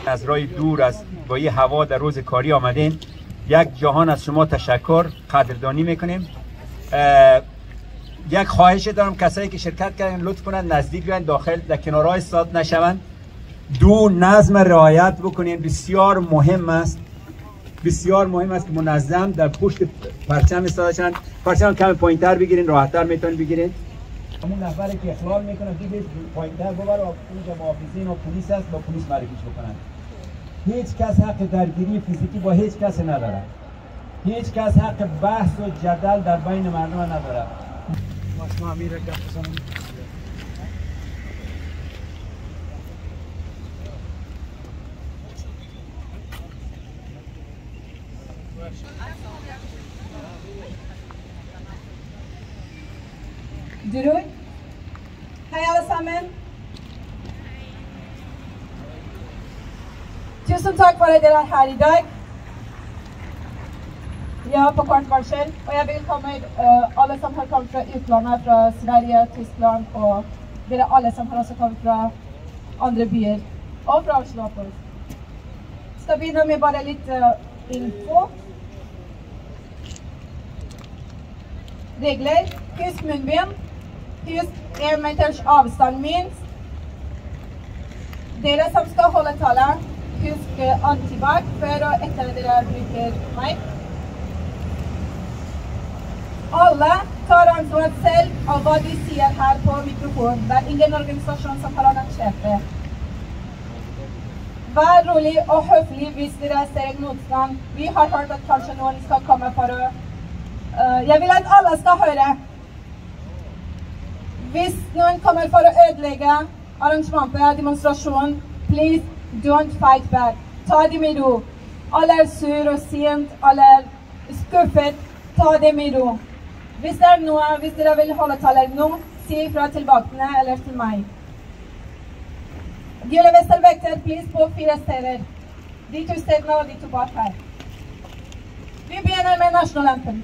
از راه دور از با یه هوا در روز کاری آمدین. یک جهان از شما تشکر، قدردانی میکنیم. یک خواهش دارم کسایی که شرکت کردن لطف کنن نزدیک بیاین داخل، در کنارهای استاد نشوند. دو، نظم رعایت بکنین، بسیار مهم است. بسیار مهم است که منظم در پشت پرچم استادشن. پرچم کم پایینتر بگیرین، راحت‌تر میتونین بگیرین. همون نفری که اخلال میکنه دیگه پایینتر ببر و اونجا محافظین و پلیس است با پلیس معرفیش بکنن. هیچ کس حق درگیری فیزیکی با هیچ کس نداره. هیچ کس حق بحث و جدل در بین مردم نداره. ماشما میره گفتم درود. Hej allesammen. Tusen tack för att ni är här idag. Jag är på kort varsel och jag välkomnar alla som har kommit från utlandet, från Sverige, Tyskland och alla som har också kommit från andra byar och från Oslo. Ska börja med bara lite info. Regler. Husk munbind. Husk 1 meters avstånd minst. Dere som ska hålla talan, husk antibac för att efter dere bruker mic. Alla tar ansvar selv av vad de sier här på mikrofon. Det är ingen organisation som har arrangert det. Vær rolig og høflig hvis dere ser motstand. Vi har hørt at kanskje noen skal komme for å... Jeg vil at alle skal høre. Hvis noen kommer for å ødelegge arrangementet, demonstrasjonen, please don't fight back. Ta det med ro. Alle er sur og sint, alle er skuffet. Ta det med ro. Hvis det er noe, hvis dere vil holde taler nå, si ifra til vaktene eller til meg. Gule vestervekter, please på 4 steder. De 2 stedene og de 2 bak her. Vi begynner med nasjonalampen.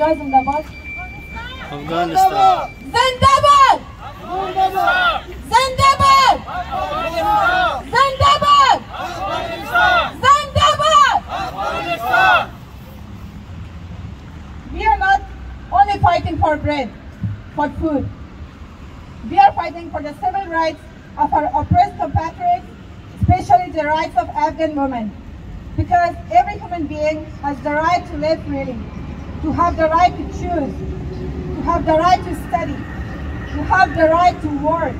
Zindabad. Afghanistan. Zindabad. Zindabad. Zindabad. Zindabad. We are not only fighting for bread, for food. We are fighting for the civil rights of our oppressed compatriots, especially the rights of Afghan women. Because every human being has the right to live freely, to have the right to choose, to have the right to study, to have the right to work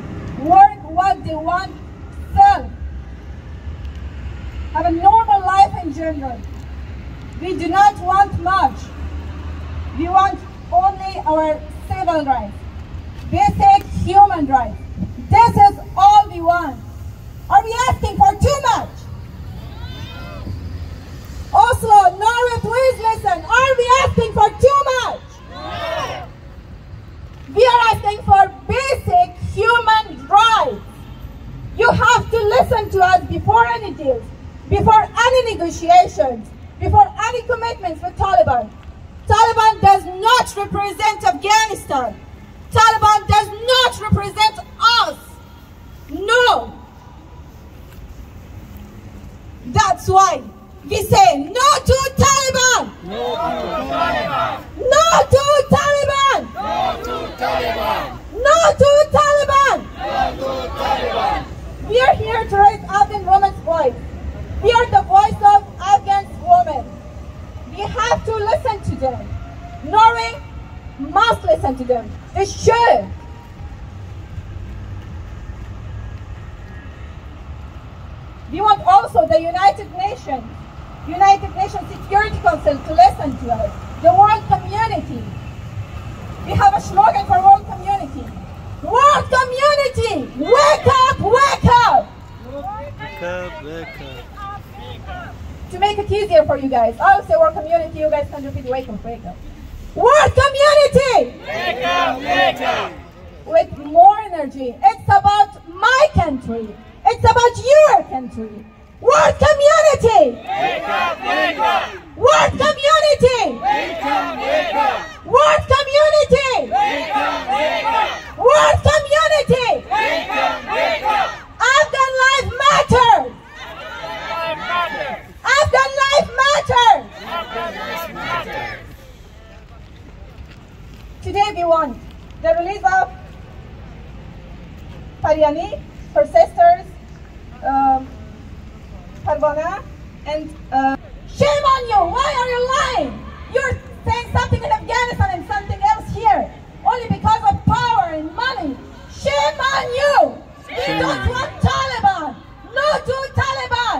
what they want, self, have a normal life in general. We do not want much. We want only our civil rights, basic human rights. This is all we want. Are we asking for too much? Oslo, Norway, please listen. Are we asking for too much? No. We are asking for basic human rights. You have to listen to us before any deals, before any negotiations, before any commitments with Taliban. Taliban does not represent Afghanistan. Taliban does not represent us. No. That's why we say no to Taliban! No to Taliban! No to Taliban! No to Taliban! No to Taliban! No to Taliban! We are here to raise Afghan women's voice. We are the voice of Afghan women. We have to listen to them. Norway must listen to them. They should. We want also the United Nations Security Council to listen to us. The world community. We have a slogan for world community. World community! Wake up! Wake up! Wake up, wake up. To make it easier for you guys, I'll say word community, you guys can repeat wake up, wake up. Word community! Wake up, wake up. With more energy. It's about my country. It's about your country. Word community! Wake up, wake up. Word community! Wake up, wake up. Word community! Wake up, wake up. Word community! Wake up, wake up. Afghan life matters! Afghan life matters! Afghan matter. Today we want the release of Faryani, her sisters, Parvana, and shame on you! Why are you lying? You're saying something in Afghanistan and something else here, only because of power and money. Shame on you! We don't want Taliban! No to Taliban!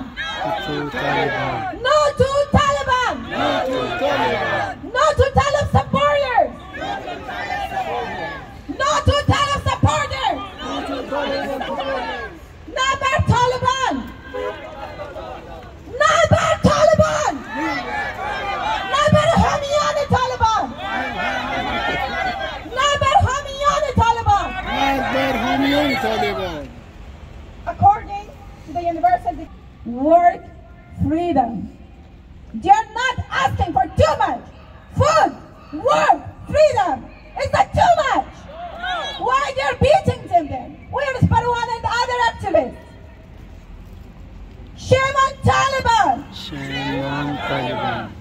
To Taliban. No to Taliban! No to Taliban. No to Talib supporters! No to Talib supporters! Never Taliban! Never Taliban! Never Hamiyani Taliban! Never Hamiyani Taliban! Never Hamiyani Taliban. According to the University, work freedom. They're not asking for too much. Food, work, freedom. Is that too much? Why they're beating them then? Where is Parwan and other activists? Shame on Taliban. Shame on Taliban.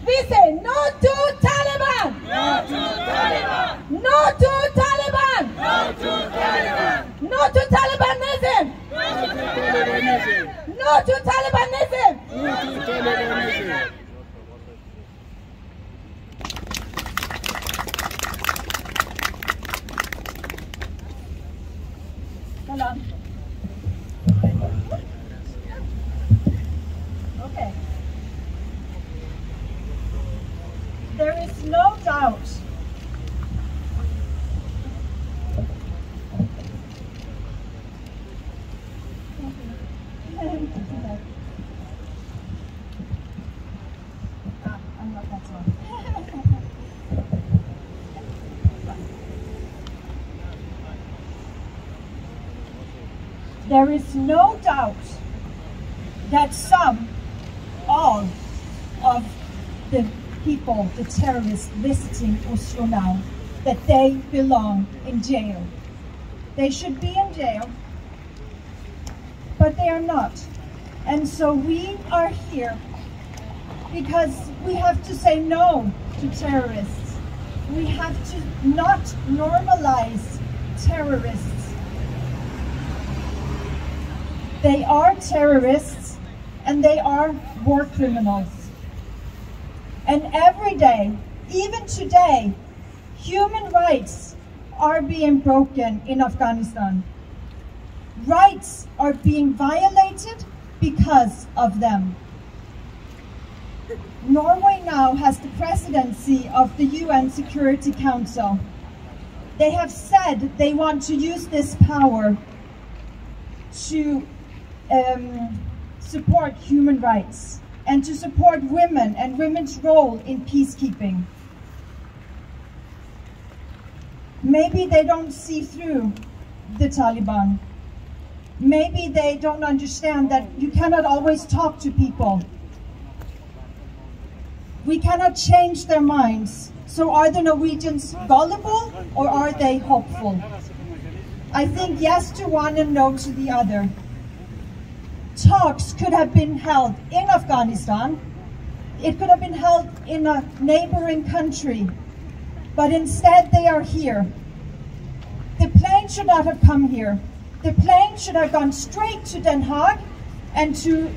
We say no to Taliban. No to Taliban. No to Taliban. No to Taliban. No to Talibanism. No to Talibanism. No to Talibanism. No to Talibanism. Hold on. Okay. There is no doubt I'm not that smart. There is no doubt that all of the people, the terrorists visiting Oslo now, that they belong in jail. They should be in jail, but they are not. And so we are here because we have to say no to terrorists. We have to not normalize terrorists. They are terrorists and they are war criminals. And every day, even today, human rights are being broken in Afghanistan. Rights are being violated because of them. Norway now has the presidency of the UN Security Council. They have said they want to use this power to support human rights and to support women and women's role in peacekeeping. Maybe they don't see through the Taliban. Maybe they don't understand that you cannot always talk to people. We cannot change their minds. So are the Norwegians gullible or are they hopeful? I think yes to one and no to the other. Talks could have been held in Afghanistan. It could have been held in a neighboring country. But instead they are here. The plane should not have come here. The plane should have gone straight to Den Haag and to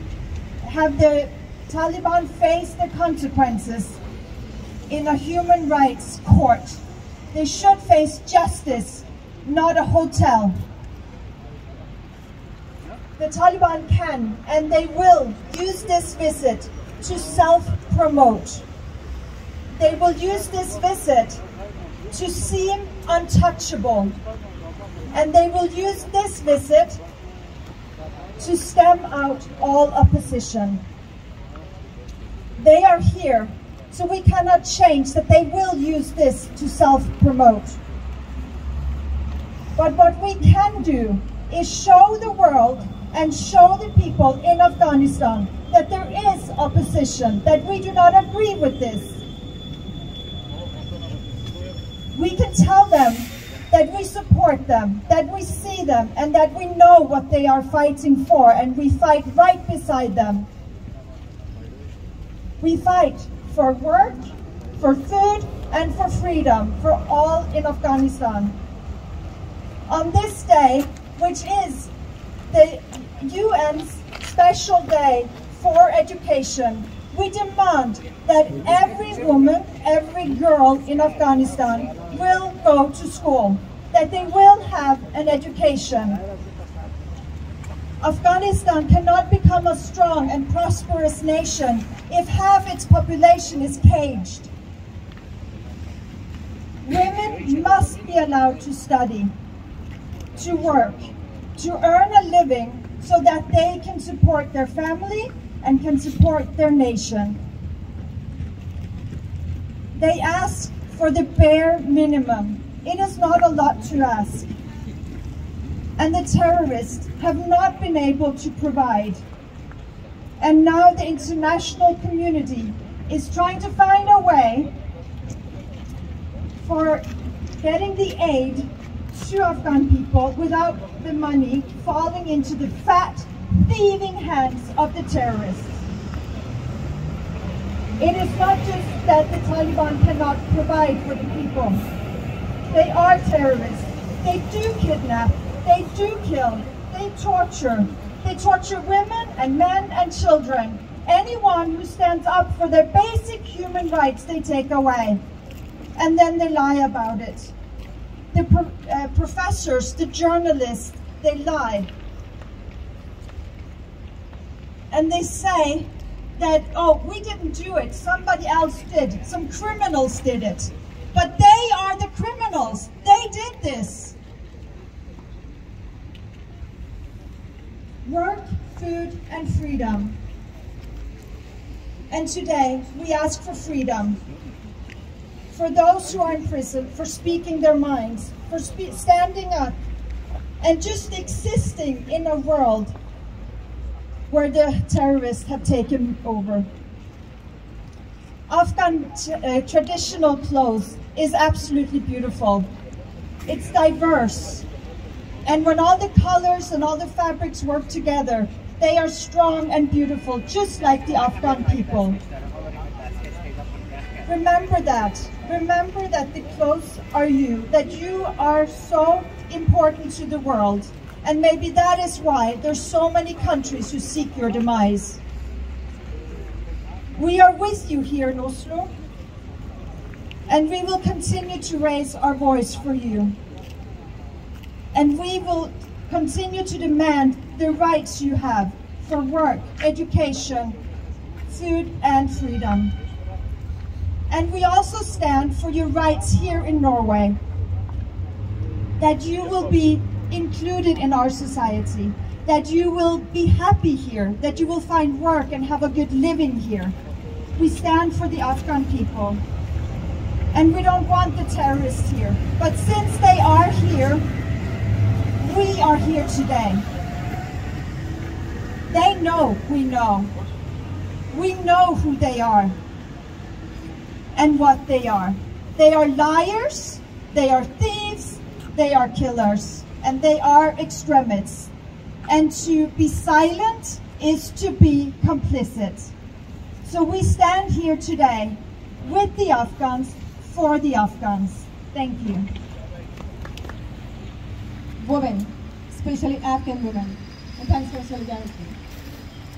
have the Taliban face the consequences in a human rights court. They should face justice, not a hotel. The Taliban can and they will use this visit to self-promote. They will use this visit to seem untouchable. And they will use this visit to stem out all opposition. They are here, so we cannot change that they will use this to self-promote. But what we can do is show the world and show the people in Afghanistan that there is opposition, that we do not agree with this. We can tell them that we support them, that we see them, and that we know what they are fighting for, and we fight right beside them. We fight for work, for food, and for freedom for all in Afghanistan. On this day, which is the UN's special day for education, we demand that every woman, every girl in Afghanistan will go to school, that they will have an education. Afghanistan cannot become a strong and prosperous nation if half its population is caged. Women must be allowed to study, to work, to earn a living so that they can support their family and can support their nation. They ask for the bare minimum. It is not a lot to ask. And the terrorists have not been able to provide. And now the international community is trying to find a way for getting the aid to Afghan people without the money falling into the fat, thieving hands of the terrorists. It is not just that the Taliban cannot provide for the people. They are terrorists. They do kidnap. They do kill. They torture. They torture women and men and children. Anyone who stands up for their basic human rights, they take away. And then they lie about it. The professors, the journalists, they lie. And they say that, oh, we didn't do it, somebody else did, some criminals did it. But they are the criminals, they did this. Work, food, and freedom. And today, we ask for freedom. For those who are in prison, for speaking their minds, for standing up, and just existing in a world where the terrorists have taken over. Afghan traditional clothes is absolutely beautiful. It's diverse. And when all the colors and all the fabrics work together, they are strong and beautiful, just like the Afghan people. Remember that. Remember that the clothes are you, that you are so important to the world. And maybe that is why there's so many countries who seek your demise. We are with you here in Oslo, and we will continue to raise our voice for you. And we will continue to demand the rights you have for work, education, food, and freedom. And we also stand for your rights here in Norway, that you will be included in our society, that you will be happy here, that you will find work and have a good living here. We stand for the Afghan people. And we don't want the terrorists here. But since they are here, we are here today. They know we know. We know who they are and what they are. They are liars, they are thieves, they are killers, and they are extremists. And to be silent is to be complicit. So we stand here today with the Afghans, for the Afghans. Thank you. Women, especially Afghan women, and thanks for solidarity.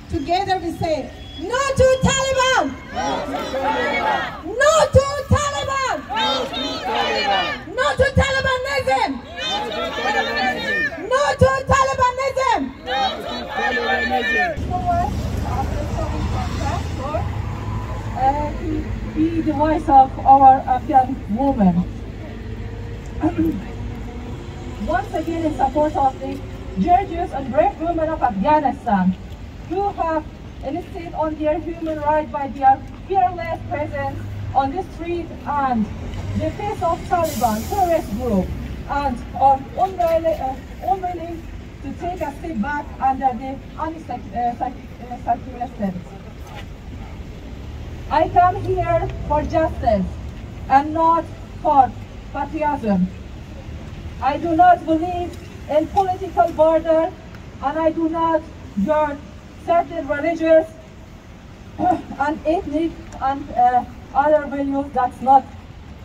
Together we say, no to Taliban! No to Taliban! No to Taliban! No to Taliban! No to Talibanism! No to Talibanism! No to Talibanism! No to Talibanism! To be the voice of our Afghan women. Once again in support of the courageous and brave women of Afghanistan who have insisted on their human rights by their fearless presence on the street and the face of Taliban terrorist group and are unwilling to take a step back under the circumstances. I come here for justice and not for patriotism. I do not believe in political border, and I do not guard certain religious and ethnic and other values that's not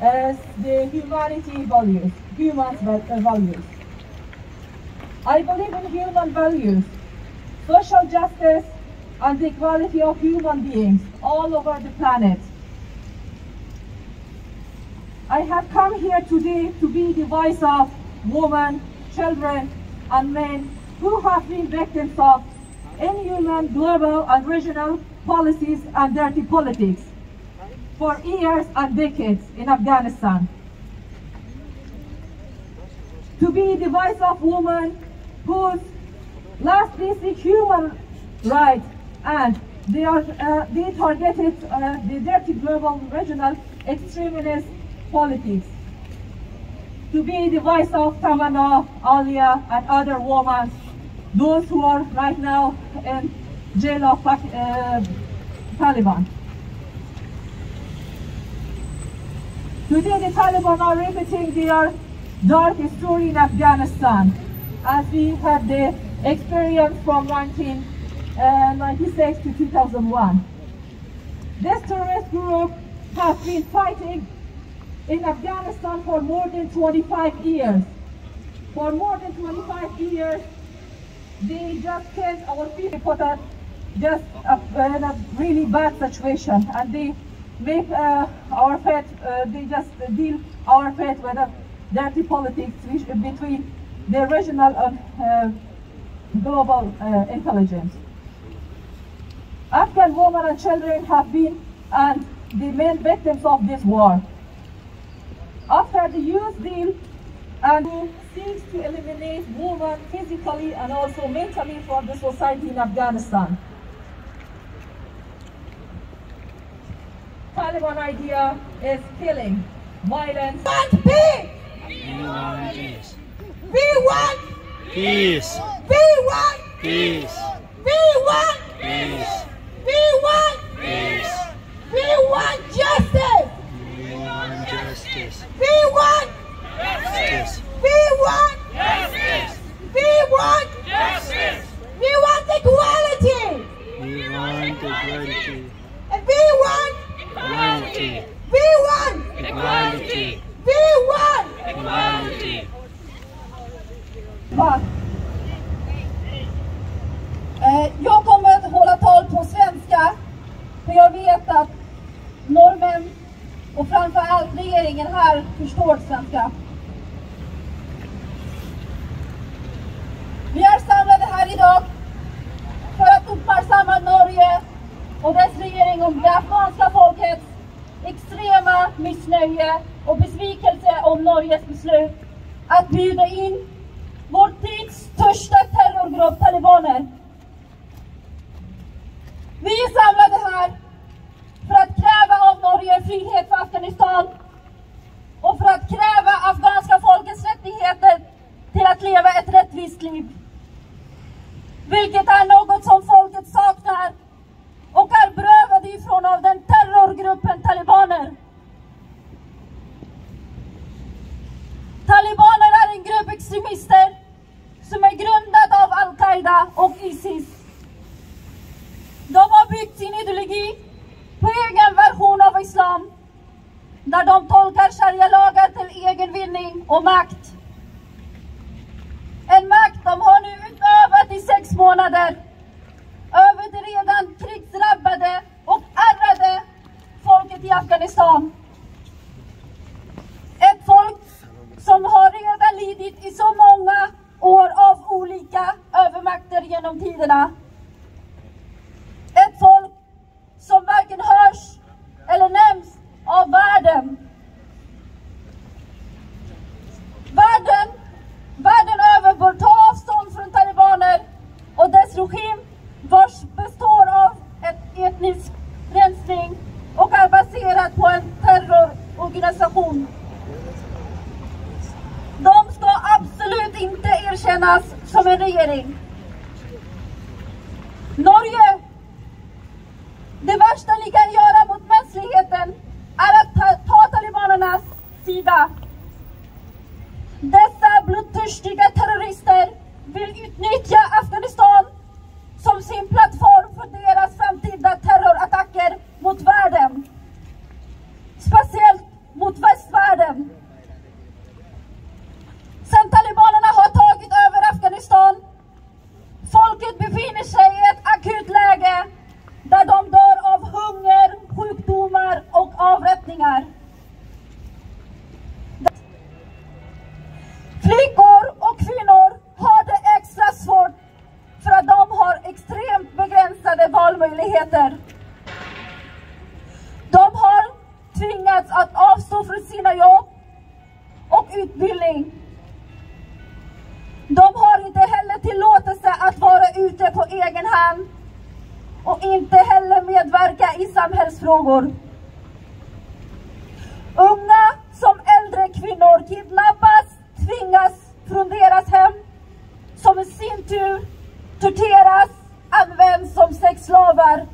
the humanity values, human values. I believe in human values, social justice, and the equality of human beings all over the planet. I have come here today to be the voice of women, children, and men who have been victims of inhuman global and regional policies and dirty politics for years and decades in Afghanistan. To be the voice of women whose last basic human rights and they targeted the dirty global regional extremist politics. To be the voice of Tamana, Alia, and other women, those who are right now in jail of Taliban. Today the Taliban are repeating their dark story in Afghanistan, as we had the experience from 1996 to 2001. This terrorist group has been fighting in Afghanistan for more than 25 years. For more than 25 years, they just killed our people, put us just in a really bad situation, and they make our fate, they just deal our fate with a dirty politics between the regional and global intelligence. Afghan women and children have been and the main victims of this war. After the US deal, and seeks to eliminate women physically and also mentally from the society in Afghanistan. Taliban idea is killing, violence. We want peace. We want Peace. We want Peace. We want Peace. We want Peace. We want justice. We want justice. We want Justice. We want Justice. We want Justice. We want equality. We want equality. And we want Equality. We want Equality. We want Equality. Jag kommer att hålla tal på svenska, för jag vet att norrmän och framförallt regeringen här förstår svenska. Vi är samlade här idag för att uppmärksamma Norge och dess regering om det afghanska folkets extrema missnöje och besvikelse om Norges beslut att bjuda in vår tids största terrorgrupp talibaner. Vi är samlade här för att kräva av Norge frihet för Afghanistan och för att kräva afghanska folkets rättigheter till att leva ett rättvist liv. Vilket är något som folket saknar och är berövade ifrån av den terrorgruppen talibaner. Talibaner är en grupp extremister som är grundad av Al-Qaida och ISIS. De har byggt sin ideologi på egen version av islam, där de tolkar sharia-lagar till egen vinning och makt. En makt de har nu utövat i 6 månader över det redan krigsdrabbade och ärrade folket i Afghanistan. Ett folk som har redan lidit i så många år av olika övermakter genom tiderna. Ett folk som varken hörs eller nämns av världen. Världen över bör ta avstånd från vars består av ett etnisk rensning och är baserat på en terrororganisation. De ska absolut inte erkännas som en regering. Norge, det värsta ni kan göra mot mänskligheten är att ta talibanernas sida. Dessa blodtörstiga terrorister vill utnyttja Afghanistan som sin plattform för deras framtida terrorattacker mot världen. Speciellt mot västvärlden. Sen talibanerna har tagit över Afghanistan, folket befinner sig i ett akut läge där de dör av hunger, sjukdomar och avrättningar. Flickor och kvinnor har det extra svårt för att de har extremt begränsade valmöjligheter. De har tvingats att avstå från sina jobb och utbildning. De har inte heller tillåtelse att vara ute på egen hand och inte heller medverka i samhällsfrågor. Unga som äldre kvinnor kidnappas, tvingas från deras hem, som i sin tur torteras, används som sexslavar.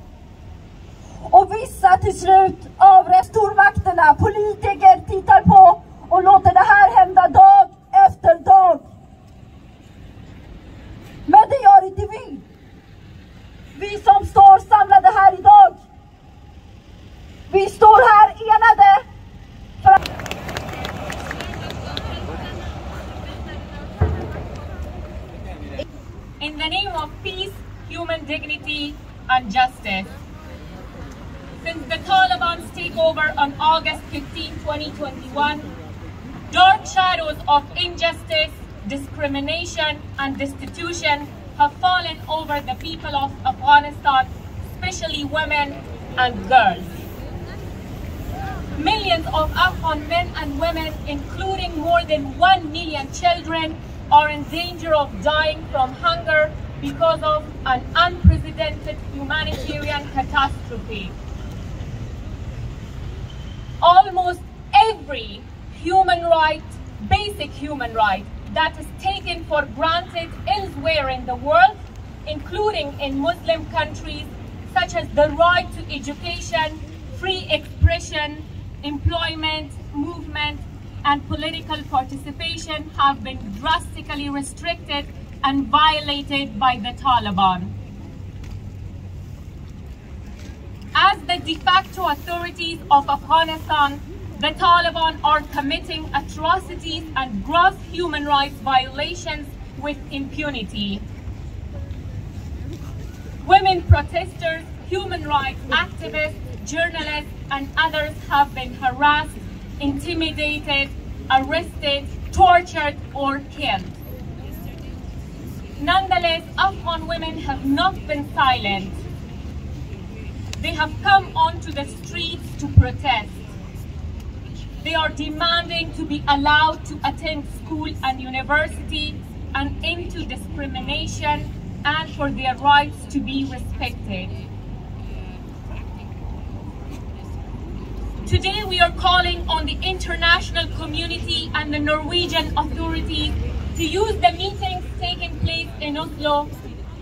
Och vissa till slut avrättas. Stormakterna, politiker tittar på och låter det här hända dag efter dag. Men det gör inte vi. Vi som står samlade här idag. Vi står här enade för att... In the name of peace, human dignity and justice. Since the Taliban's takeover on August 15, 2021, dark shadows of injustice, discrimination and destitution have fallen over the people of Afghanistan, especially women and girls. Millions of Afghan men and women, including more than 1 million children, are in danger of dying from hunger because of an unprecedented humanitarian catastrophe. Almost every human right, basic human right, that is taken for granted elsewhere in the world, including in Muslim countries, such as the right to education, free expression, employment, movement, and political participation, have been drastically restricted and violated by the Taliban. As the de facto authorities of Afghanistan, the Taliban are committing atrocities and gross human rights violations with impunity. Women protesters, human rights activists, journalists, and others have been harassed, intimidated, arrested, tortured, or killed. Nonetheless, Afghan women have not been silent. They have come onto the streets to protest. They are demanding to be allowed to attend school and university, an end to discrimination, and for their rights to be respected. Today we are calling on the international community and the Norwegian authorities to use the meetings taking place in Oslo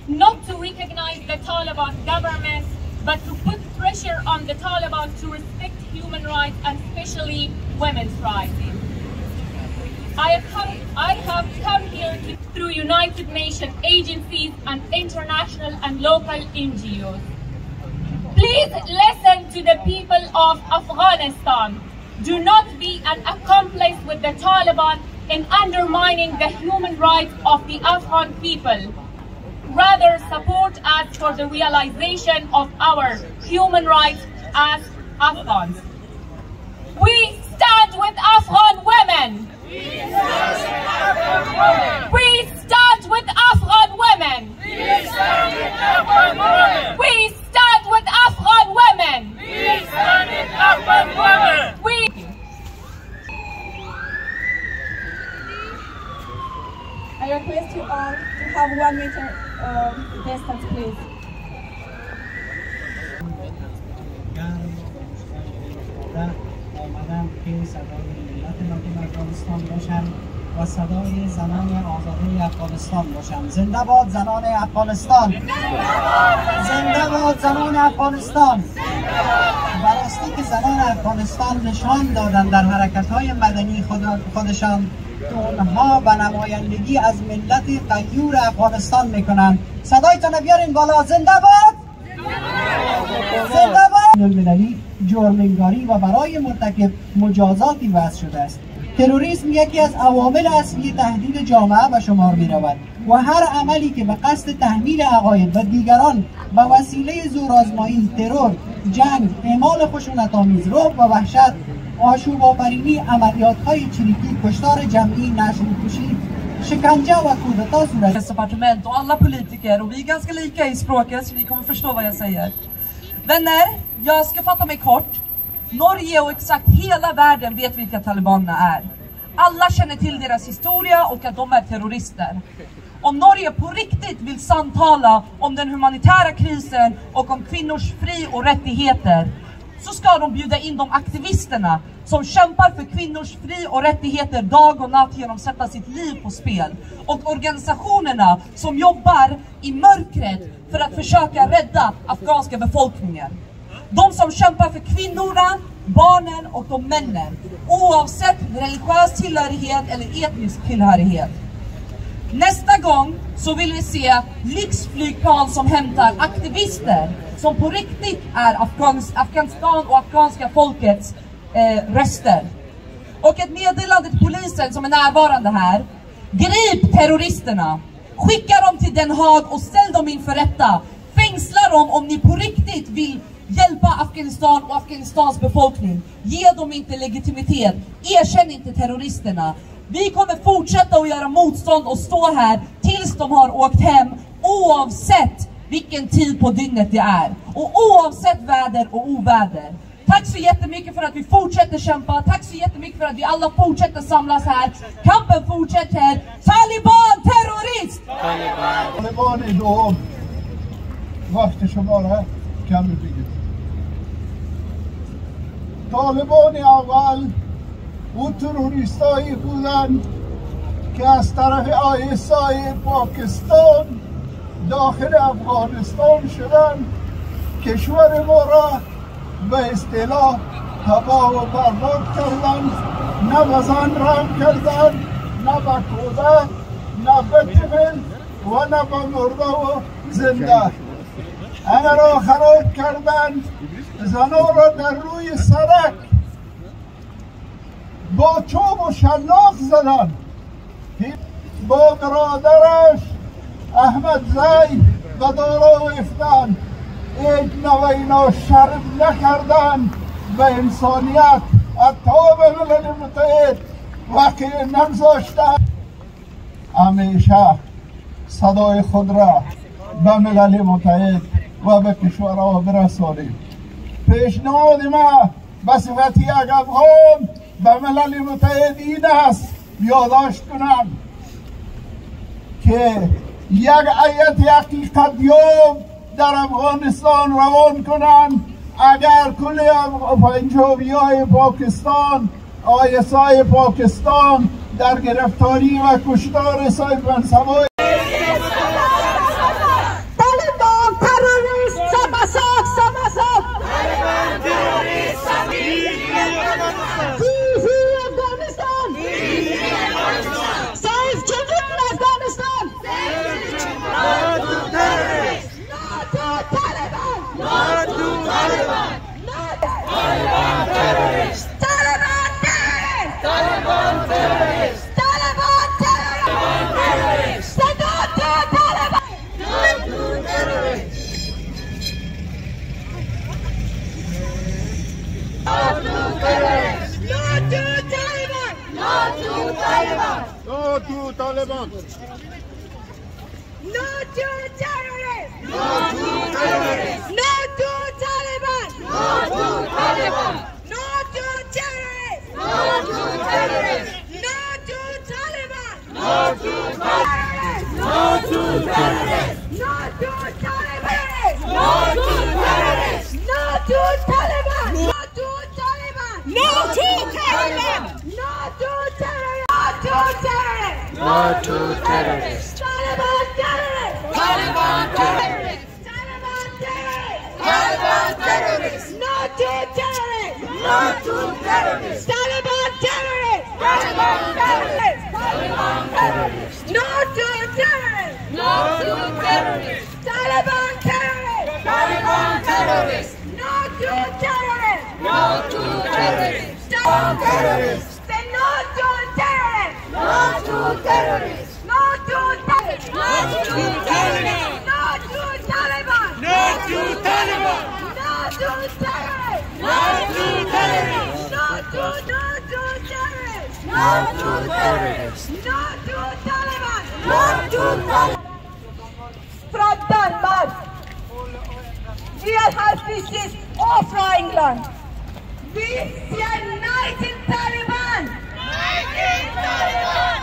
not to recognize the Taliban government, but to put pressure on the Taliban to respect human rights and especially women's rights. I have come here through United Nations agencies and international and local NGOs. Please listen to the people of Afghanistan. Do not be an accomplice with the Taliban in undermining the human rights of the Afghan people. Rather, support us for the realization of our human rights as Afghans. We stand with Afghan women. We stand with Afghan women. We stand with Afghan women. We stand with Afghan women. We stand with Afghan women. I request you all to have 1 meter distance, please. آمدن که صدای ملت مردم افغانستان باشن و صدای زنان آزاده افغانستان باشن. زنده باد زنان افغانستان! زنده باد زنان افغانستان! براستی که زنان افغانستان نشان دادن در حرکت‌های مدنی خودشان که اونها به نمایندگی از ملت غیور افغانستان میکنن. صدایتان بیارین بالا. زنده باد! زنده باد! المللی جرم‌انگاری و برای مرتکب مجازاتی وضع شده است. تروریسم یکی از عوامل اصلی تهدید جامعه به شمار می رود و هر عملی که به قصد تحمیل عقاید و دیگران به وسیله زورآزمایی، ترور، جنگ، اعمال خشونت‌آمیز، رعب و وحشت، آشوب آفرینی، عملیات‌های چریکی، کشتار جمعی، نسل‌کشی، شکنجه و کودتا صورت. Departement och alla politiker och vi är ganska lika i språket så ni kommer förstå vad jag säger. Vänner, jag ska fatta mig kort. Norge och exakt hela världen vet vilka talibanerna är. Alla känner till deras historia och att de är terrorister. Om Norge på riktigt vill samtala om den humanitära krisen och om kvinnors fri- och rättigheter så ska de bjuda in de aktivisterna som kämpar för kvinnors fri- och rättigheter dag och natt genom att sätta sitt liv på spel. Och organisationerna som jobbar i mörkret för att försöka rädda afghanska befolkningen. De som kämpar för kvinnorna, barnen och de männen, oavsett religiös tillhörighet eller etnisk tillhörighet. Nästa gång så vill vi se lyxflygplan som hämtar aktivister som på riktigt är Afghanistan och afghanska folkets röster. Och ett meddelande till polisen som är närvarande här. Grip terroristerna. Skicka dem till Den Haag och ställ dem inför rätta. Fängsla dem om ni på riktigt vill hjälpa Afghanistan och Afghanistans befolkning. Ge dem inte legitimitet. Erkänn inte terroristerna. Vi kommer fortsätta att göra motstånd och stå här tills de har åkt hem, oavsett vilken tid på dygnet det är. Och oavsett väder och oväder. Tack så jättemycket för att vi fortsätter kämpa. Tack så jättemycket för att vi alla fortsätter samlas här. Kampen fortsätter. Taliban, terrorist! Taliban är då وقت شما را کم بگید. طالبان اول او تروریستایی بودند که از طرف آیسای پاکستان داخل افغانستان شدند، کشور ما را به اصطلاح تباه و برباد کردند، نه بزن رحم کردند، نه به کوده، نه به طفل و نه به مرده و زنده. انا را خراب کردند، زنان را در روی سرک با چوب و شلاق زدند. با برادرش احمد زی و دارا افتند، یک نوینا شرم نکردند به انسانیت. حتی به ملل متحد وقتی نگذاشتند. همیشه صدای خود را به ملل متحد و به کشورها برسانیم. پیشنهاد ما به صفت یک افغان به ملل متحد این است یادداشت کنم که یک هیئت حقیقت یاب در افغانستان روان کنند. اگر کل پنجابی‌های پاکستان، آیسای پاکستان در گرفتاری و کشتار صاحب منصبای Taliban. No to terrorists! No to terrorists! No to Taliban! No to Taliban! No to terrorists! No to terrorists! No to Taliban! No to terrorists! No to terrorists! No to Taliban! No to terrorists! No to Taliban! No to Taliban! No to No to terrorists. Taliban terrorists! Taliban terrorists. Taliban terrorists! Taliban terrorists. No to terrorists! No to terrorists. Taliban terrorists! Taliban terrorists! Taliban terrorists. No to terrorists! No to terrorists. Taliban terrorists! Taliban terrorists. No to terrorists! No to terrorists. Taliban terrorists. Say no to terrorists! No to terrorists. No to terrorists! No to terrorists. No to Taliban! No to Taliban. No to terrorists! No to terrorists. No to terrorists! No to terrorists. No to Taliban! No to Taliban. Från Danmark. Vi har haft precis och från England. Vi säger nej till Taliban! Nej till Taliban.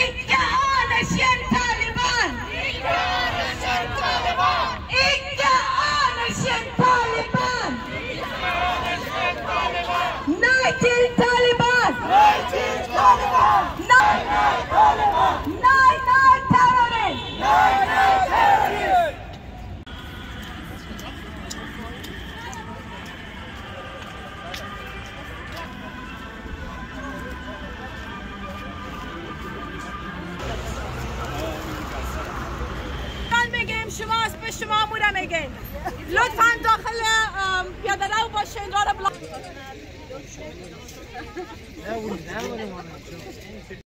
Icke anerkänd Taliban! Icke anerkänd Taliban. Icke anerkänd Taliban! Nej till Taliban! Nej till Taliban. Nej, Nej Taliban. nej, nej terrorism! Nej terrorist. میگیم شما به شما موره میگیم لطفاً داخل پیاده رو باشین راه